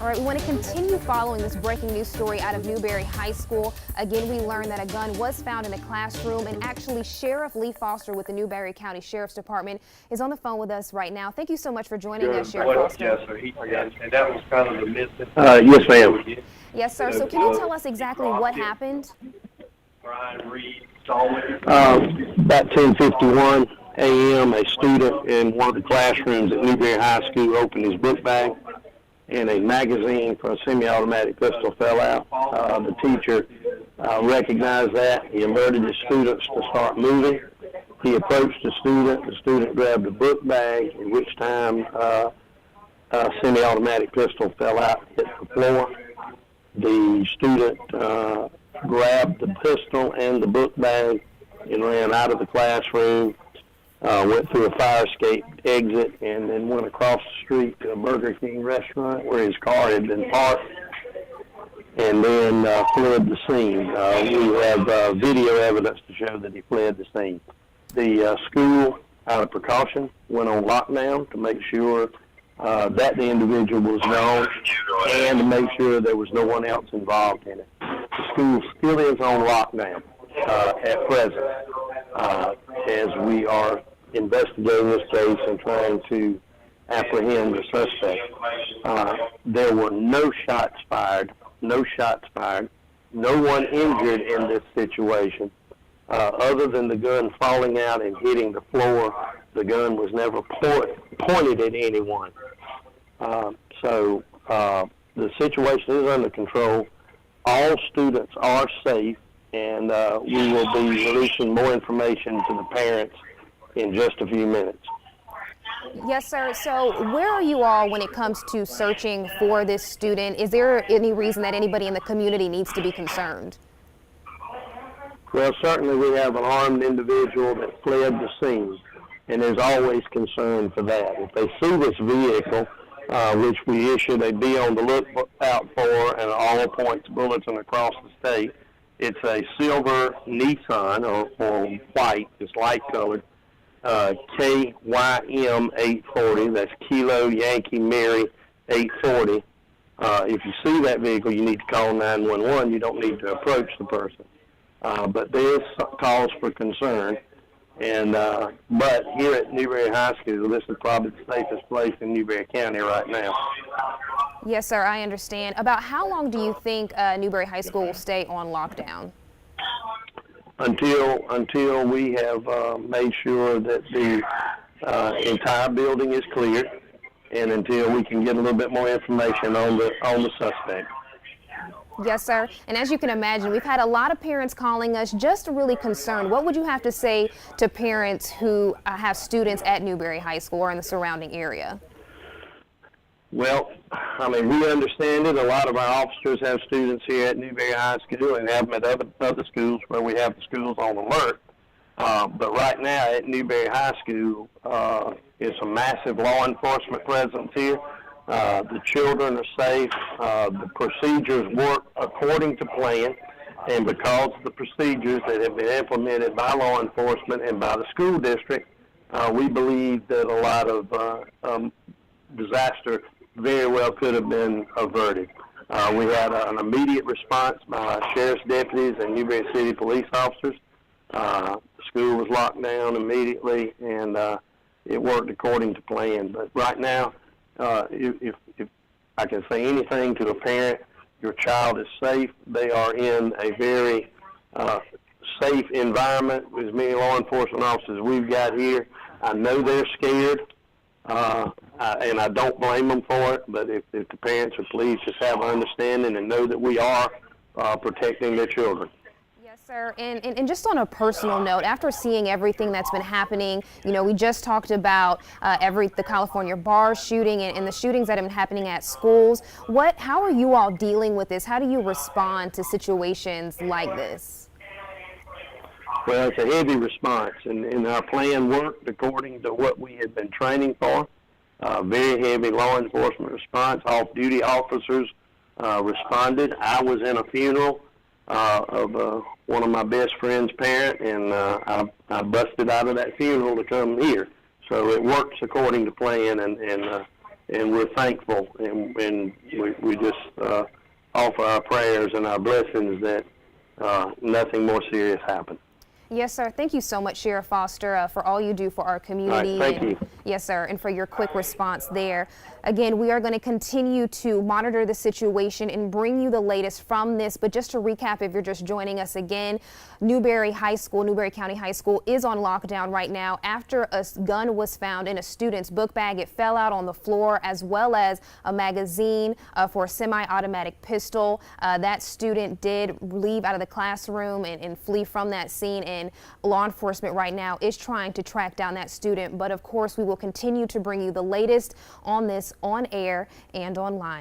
All right, we want to continue following this breaking news story out of Newberry High School. Again, we learned that a gun was found in a classroom, and actually Sheriff Lee Foster with the Newberry County Sheriff's Department is on the phone with us right now. Thank you so much for joining us, Sheriff Foster. Yes, sir. And that was kind of the missing. Yes, ma'am. Yes, sir. So can you tell us exactly what happened? Brian Reed saw it. About 10:51 a.m., a student in one of the classrooms at Newberry High School opened his book bag, and a magazine for a semi-automatic pistol fell out. The teacher recognized that. He alerted his students to start moving. He approached the student. The student grabbed a book bag, at which time a semi-automatic pistol fell out, hit the floor. The student grabbed the pistol and the book bag and ran out of the classroom, went through a fire escape exit, and then went across the street to a Burger King restaurant where his car had been parked, and then fled the scene. We have video evidence to show that he fled the scene. The school, out of precaution, went on lockdown to make sure that the individual was known and to make sure there was no one else involved in it. The school still is on lockdown at present as we are investigating this case and trying to apprehend the suspect. There were no shots fired, no one injured in this situation. Other than the gun falling out and hitting the floor, the gun was never pointed at anyone. So the situation is under control. All students are safe, and we will be releasing more information to the parents in just a few minutes. Yes, sir. So where are you all when it comes to searching for this student? Is there any reason that anybody in the community needs to be concerned? Well, certainly we have an armed individual that fled the scene, and there's always concern for that. If they see this vehicle, which we issued a be on the lookout for and all points bulletin across the state, it's a silver Nissan or white, it's light colored, KYM 840, that's Kilo Yankee Mary 840. If you see that vehicle, you need to call 911. You don't need to approach the person. But there is cause for concern. And but here at Newberry High School, this is probably the safest place in Newberry County right now. Yes, sir, I understand. About how long do you think Newberry High School will stay on lockdown? Until we have made sure that the entire building is cleared, and until we can get a little bit more information on the suspect. Yes, sir. And as you can imagine, we've had a lot of parents calling us just really concerned. What would you have to say to parents who have students at Newberry High School or in the surrounding area? Well, I mean, we understand it. A lot of our officers have students here at Newberry High School and have them at other schools where we have the schools on alert. But right now at Newberry High School, it's a massive law enforcement presence here. The children are safe. The procedures work according to plan. And because of the procedures that have been implemented by law enforcement and by the school district, we believe that a lot of disaster very well could have been averted. We had an immediate response by sheriff's deputies and Newberry City police officers. The school was locked down immediately, and it worked according to plan. But right now, if I can say anything to a parent, your child is safe. They are in a very safe environment with as many law enforcement officers we've got here. I know they're scared. And I don't blame them for it, but if the parents or police just have an understanding and know that we are protecting their children. Yes, sir. And just on a personal note, after seeing everything that's been happening, you know, we just talked about the California bar shooting and the shootings that have been happening at schools. How are you all dealing with this? How do you respond to situations like this? Well, it's a heavy response, and our plan worked according to what we had been training for. Very heavy law enforcement response. Off-duty officers responded. I was in a funeral of one of my best friend's parents, and I busted out of that funeral to come here. So it works according to plan, and and we're thankful, and we just offer our prayers and our blessings that nothing more serious happened. Yes, sir. Thank you so much, Sheriff Foster, for all you do for our community. All right, thank you. Yes, sir, and for your quick response there. Again, we are going to continue to monitor the situation and bring you the latest from this. But just to recap, if you're just joining us again, Newberry County High School is on lockdown right now after a gun was found in a student's book bag. It fell out on the floor, as well as a magazine for a semi-automatic pistol. That student did leave out of the classroom and flee from that scene, and law enforcement right now is trying to track down that student. But of course, we will continue to bring you the latest on this on air and online.